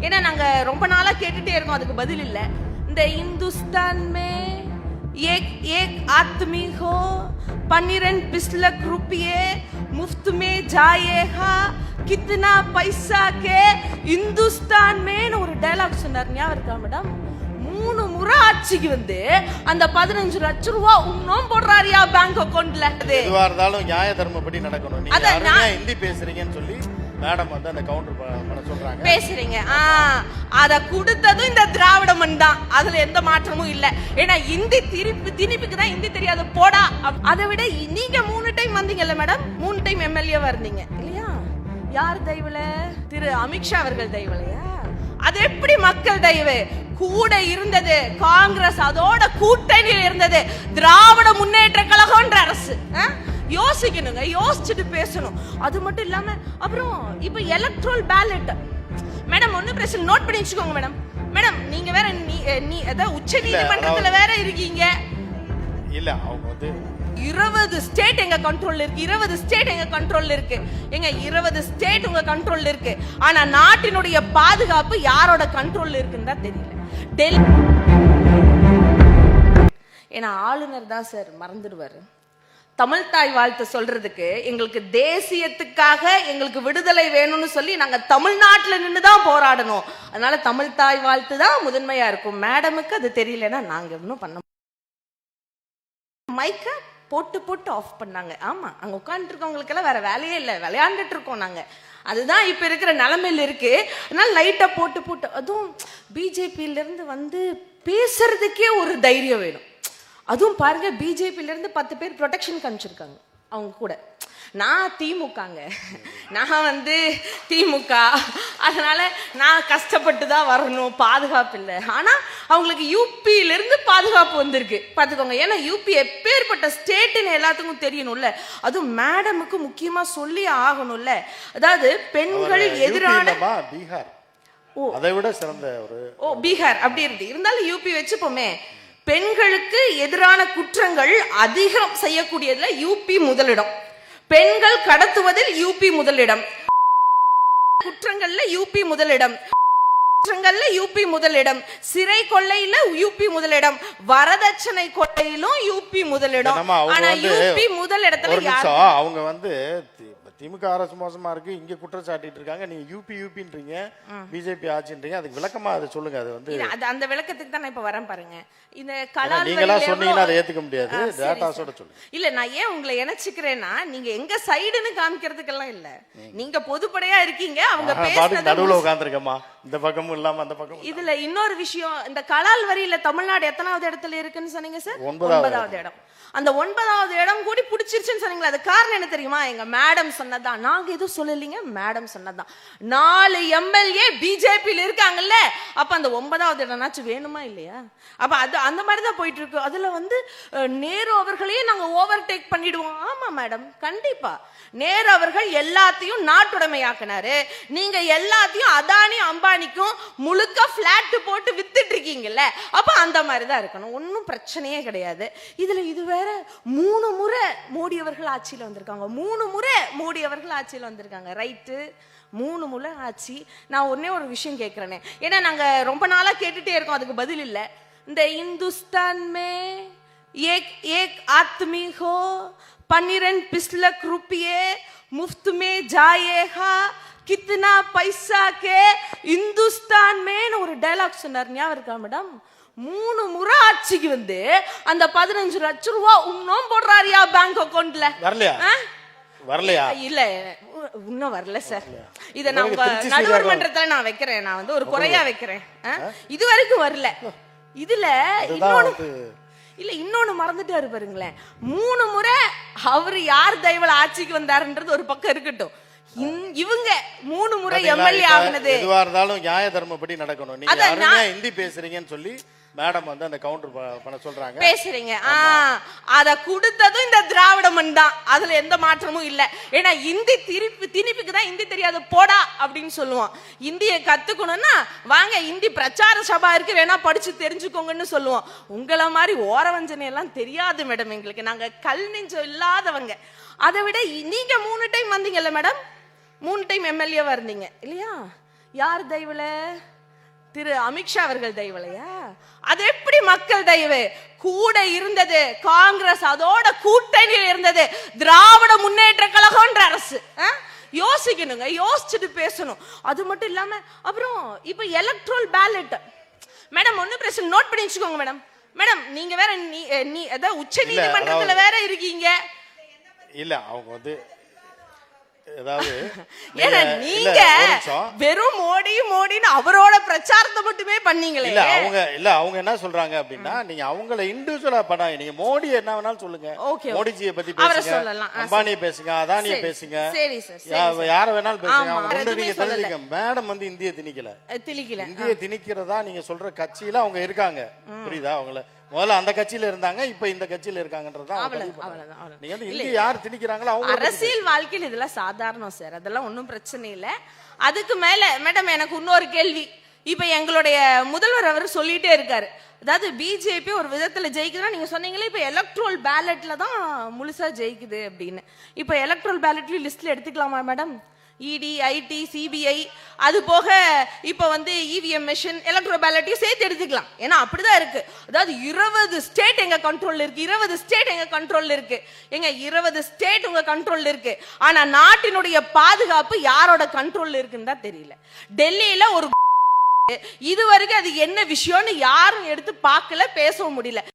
ஏன்னா நாங்க ரொம்ப நாளா கேட்டுட்டே இருக்கோம், அதுக்கு பதில் இல்ல. இந்த இந்துஸ்தான் மே एक एक आदमी हो 12 लाख रुपये मुफ्त में जाएगा कितना पैसा के இந்துஸ்தான் மேன்னு ஒரு டயலாக் சொன்னார், ஞாபகம் இருக்கா மேடம்? 3 முறை ஆட்சிக்கு வந்து அந்த 15 லட்சம் ரூபாய் இன்னும் போடுறாரியா பேங்க் அக்கவுண்ட்ல. எதுவா இருந்தாலும் நியாய தர்மப்படி நடக்கணும். நீங்க ஹிந்தி பேசுறீங்கன்னு சொல்லி மேடம் வந்து அந்த கவுண்டர் பண்ண சொல்றாங்க. பேசுறீங்க. அத கொடுத்ததும் இந்த திராவிட மண் தான், அதுல எந்த மாற்றமும் இல்ல. ஏன்னா இந்தி திணிப்புக்கு தான் இந்தி தெரியாது போடா. அதை விட நீங்க 3 டைம் வந்தீங்கல்ல மேடம், 3 டைம் எம்எல்ஏவா இருந்தீங்க இல்லையா? யார் தயவுல? திரு அமித்ஷா அவர்கள் தயவுலையா? அது எப்படி மக்கள் தயவு? கூட இருந்தது காங்கிரஸ், அதோட கூட்டணியில் இருந்தது திராவிட முன்னேற்ற கழகம்ன்ற அரசு. யோசிக்கணுங்க, யோசிச்சுட்டு பேசணும். அது மட்டும் இல்லாம அப்புறம் இப்ப எலக்ட்ரல் பேலட் மேடம், ஒன்னும் பிரச்சனை, நோட் பண்ணி வச்சுக்கோங்க மேடம். மேடம் நீங்க வேற அதாவது உச்ச நீதிமன்றத்துல வேற இருக்கீங்க இல்ல. அவங்க வந்து 20 ஸ்டேட் எங்க கண்ட்ரோல்ல இருக்கு, 20 ஸ்டேட் எங்க கண்ட்ரோல்ல இருக்கு. எங்க 20 ஸ்டேட் உங்க கண்ட்ரோல்ல இருக்கு. ஆனா நாட்டினுடைய பாதுகாப்பு யாரோட கண்ட்ரோல்ல இருக்குன்னு தான் தெரியல. டெல்லி ஏன்னா ஆளுநர் தான் சார் மறந்துடுவாரு. தமிழ் தாய் வாழ்த்து சொல்றதுக்கு எங்களுக்கு தேசியத்துக்காக எங்களுக்கு விடுதலை வேணும்னு சொல்லி நாங்க தமிழ்நாட்டில் நின்று தான் போராடணும். அதனால தமிழ் தாய் வாழ்த்து தான் முதன்மையா இருக்கும். மேடமுக்கு அது தெரியலன்னா நாங்க இன்னும் பண்ண மைக்க போட்டு போட்டு ஆஃப் பண்ணாங்க. ஆமா, அங்க உட்காந்துட்டு இருக்கவங்களுக்கு எல்லாம் வேற வேலையே இல்லை, விளையாண்டுட்டு இருக்கோம் நாங்க. அதுதான் இப்ப இருக்கிற நிலைமையில இருக்கு. அதனால லைட்டா போட்டு போட்டு, அதுவும் பிஜேபியில இருந்து வந்து பேசுறதுக்கே ஒரு தைரியம் வேணும். அதுவும் பாருங்க, பிஜேபியில இருந்து 10 பேர் ப்ரொடெக்ஷன் காமிச்சிருக்காங்க அவங்க கூட. நான் திமுகங்க, நான் வந்து திமுக, அதனால நான் கஷ்டப்பட்டு தான் வரணும், பாதுகாப்பு இல்லை. ஆனா அவங்களுக்கு யூபியில இருந்து பாதுகாப்பு வந்திருக்கு பாத்துக்கோங்க. ஏன்னா யூபி எப்பேற்பட்ட ஸ்டேட்னு எல்லாத்துக்கும் தெரியணும்ல. அதுவும் மேடமுக்கு முக்கியமா சொல்லி ஆகணும்ல. அதாவது பெண்கள் எதிரான பீகார் அதை விட சிறந்த ஒரு பீகார் அப்படி இருந்தாலும் யூபி வச்சுப்போமே. பெண்களுக்கு எதிரான குற்றங்கள் அதிகம் செய்யக்கூடியதுல யூபி முதலிடம், பெண்கள் கடத்துவதில் யூபி முதலிடம், குற்றங்கள்ல யூபி முதலிடம், குற்றங்கள்ல யூபி முதலிடம், சிறை கொள்ளையில யூபி முதலிடம், வரதட்சணை கொள்ளையிலும் யூபி முதலிடம். ஆனா யூபி முதலிடத்துல அவங்க வந்து திமுக அரசு மோசமா இருக்கு, இங்க குற்றச்சாட்டிட்டு இருக்காங்க. நீங்க யூபின்றீங்க, பிஜேபி ஆட்சின்றீங்க. அதுக்கு விளக்கமா அதை சொல்லுங்க. அது வந்து அந்த விளக்கத்துக்கு தான் நான் இப்ப வரேன் பாருங்க. இந்த நீங்களா சொன்னீங்கன்னா அதை ஏத்துக்க முடியாது, டேட்டாஸோட சொல்லுங்க. இல்ல, நான் ஏன் உங்களை இணைச்சுக்கிறேன்னா, நீங்க எங்க சைடுன்னு காமிக்கிறதுக்கெல்லாம் இல்ல, நீங்க பொதுப்படையா இருக்கீங்க. அவங்க பேசுறது நடுவுல உட்கார்ந்திருக்கமா, இந்த பக்கமும் இல்லாம அந்த பக்கம். இதுல இன்னொரு விஷயம், இந்த கலால் வரியில தமிழ்நாடு எத்தனாவது இடத்துல இருக்குன்னு சொன்னீங்க சார்? 9வது இடம். அந்த 9வது இடம் கூடி பிடிச்சிருச்சுன்னு சொன்னீங்களா? அது காரணம் என்ன தெரியுமா? எங்க மேடம் சொன்னதான், நாங்க எதுவும் சொல்லலீங்க, மேடம் சொன்னதான். 4 எம்எல்ஏ பிஜேபியில் இருக்காங்கல்ல, அப்ப அந்த 9வது இடம்னாச்சும் வேணுமா இல்லையா? அப்ப அது அந்த மாதிரிதான் போயிட்டு இருக்கு. அதுல வந்து நேரு அவர்களையே நாங்க ஓவர்டேக் பண்ணிடுவோம். ஆமா மேடம், கண்டிப்பா நேரு அவர்கள் எல்லாத்தையும் நாட்டுடைமையாக்குனாரு. நீங்க எல்லாத்தையும் அதானி அம்பானிக்கும் முழுக்க பிளாட் போட்டு வித்துட்டு இருக்கீங்கல்ல, அப்ப அந்த மாதிரிதான் இருக்கணும். ஒன்னும் பிரச்சனையே கிடையாது. இதுல இது வேற 3 முறை மோடி அவர்கள் ஆட்சியில வந்திருக்காங்க, 3 முறை மோடி அவர்கள் ஆட்சியில வந்திருக்காங்க. ரைட்டு, 3 முறை ஆட்சி. நான் ஒன்னே ஒரு விஷயம் கேட்கிறேனே, ஏன்னா நாங்க ரொம்ப நாளா கேட்டுட்டே இருக்கோம், அதுக்கு பதில் இல்ல. இந்த இந்துஸ்தான் மே एक एक आदमी हो 12 लाख रुपये मुफ्त में जाएगा कितना पैसा के இந்துஸ்தான் மேன்னு ஒரு டயலாக் சொன்னார், ஞாபகம் இருக்கா மேடம்? 3 முறை ஆட்சிக்கு வந்து அந்த 15 லட்சம் ரூபாய் இன்னும் போடுறாரியா பேங்க் அக்கவுண்ட்ல. வரலையா? இல்ல, இன்னும் வரல சார். இத நான் நடுவர் மன்றத்துல நான் வைக்கிறேன், நான் வந்து ஒரு குறையா வைக்கிறேன். இது வரைக்கும் வரல. இதுல இன்னொன்னு மறந்துட்டாரு பாருங்களேன். 3 முறை அவரு யார் தயவுல ஆட்சிக்கு வந்தாருன்றது ஒரு பக்கம் இருக்கட்டும், இவங்க 3 முறை எம்எல்ஏ ஆகுனது எதுவா இருந்தாலும் நியாய தர்மப்படி நடக்கணும். நீங்க ஹிந்தி பேசுறீங்கன்னு சொல்லி மேடம் வந்து அந்த கவுண்டர் பண்ண சொல்றாங்க. பேசுறீங்க. அத கொடுத்ததும் இந்த திராவிட மண் தான், அதுல எந்த மாற்றமும் இல்ல. ஏன்னா இந்தி திணிப்புக்கு தான் இந்தி தெரியாது போடா அப்படின்னு சொல்லுவோம். இந்திய கத்துக்கணும்னா வாங்க இந்தி பிரச்சார சபா இருக்கு, வேணா படிச்சு தெரிஞ்சுக்கோங்கன்னு சொல்லுவோம். உங்களை மாதிரி ஓரவஞ்சனை எல்லாம் தெரியாது மேடம் எங்களுக்கு, நாங்க கல் நெஞ்சம் இல்லாதவங்க. அதை விட நீங்க 3 டைம் வந்தீங்கல்ல மேடம், 3 டைம் எம்எல்ஏவா இருந்தீங்க இல்லையா? யார் தயவுல? திரு அமித்ஷா அவர்கள் தயவுலையா? அது எப்படி மக்கள் தயவு? கூட இருந்தது காங்கிரஸ், அதோட கூட்டணியில் இருந்தது திராவிட முன்னேற்ற கழகம்ன்ற அரசு. யோசிக்கணுங்க, யோசிச்சுட்டு பேசணும். அது மட்டும் இல்லாம அப்புறம் இப்ப எலக்ட்ரல் பேலட் மேடம், ஒன்னும் பிரச்சனை, நோட் பண்ணி வச்சுக்கோங்க மேடம். மேடம் நீங்க வேற அதாவது உச்ச நீதிமன்றத்துல வேற இருக்கீங்க. இல்ல அவங்க வந்து ஏதாவது ஏன்னா நீங்க வெறும் மோடி மோடின்னு அவரோட பிரச்சாரத்தை மட்டுமே பண்ணீங்களே. இல்ல அவங்க என்ன சொல்றாங்க அப்படின்னா, நீங்க அவங்கள இண்டிவிஜுவலா பண்ணாங்க. நீங்க மோடி என்ன வேணாலும் சொல்லுங்க, மோடிஜியை பத்தி பேசுங்க, அம்பானியை பேசுங்க, அதானியை பேசுங்க, யார வேணாலும் பேசுங்க. நீங்க தெரிஞ்சுக்க, மேடம் வந்து இந்திய திணிக்கல. இந்திய திணிக்கிறதா நீங்க சொல்ற கட்சியில அவங்க இருக்காங்க, புரியுதா? அவங்கள முதல்ல அந்த கட்சியில இருந்தாங்க, இப்ப இந்த கட்சியில இருக்காங்கன்றதுதான். நீங்க வந்து இந்திய யார் திணிக்கிறாங்களோ அவங்க. அரசியல் வாழ்க்கையில் இதெல்லாம் சாதாரணம் சார், அதெல்லாம் ஒன்றும் பிரச்சனை இல்லை. அதுக்கு மேல மேடம் எனக்கு இன்னொரு கேள்வி. இப்ப எங்களுடைய முதல்வர் அவர் சொல்லிட்டே இருக்காரு, அதாவது பிஜேபி ஒரு விதத்துல ஜெயிக்குதுன்னா, நீங்க சொன்னீங்களே இப்ப எலக்ட்ரல் பேலட்ல தான் முழுசா ஜெயிக்குது அப்படின்னு. இப்ப எலக்ட்ரல் பேலட்லயும் லிஸ்ட்ல எடுத்துக்கலாமா மேடம்? இடி, ஐடி, சிபிஐ, அது போக இப்ப வந்து இவிஎம் மெஷின், எலக்ட்ரல் பேலட்டையும் சேர்த்து எடுத்துக்கலாம். ஏன்னா அப்படிதான் இருக்கு. அதாவது 20 ஸ்டேட் எங்க கண்ட்ரோல்ல இருக்கு, 20 ஸ்டேட் எங்க கண்ட்ரோல்ல இருக்கு. எங்க 20 ஸ்டேட் உங்க கண்ட்ரோல்ல இருக்கு, ஆனா நாட்டினுடைய பாதுகாப்பு யாரோட கண்ட்ரோல்ல இருக்குன்னு தான் தெரியல. டெல்லியில ஒரு இது வரைக்கும் அது என்ன விஷயம்னு யாரும் எடுத்து பார்க்கல, பேசவும் முடியல.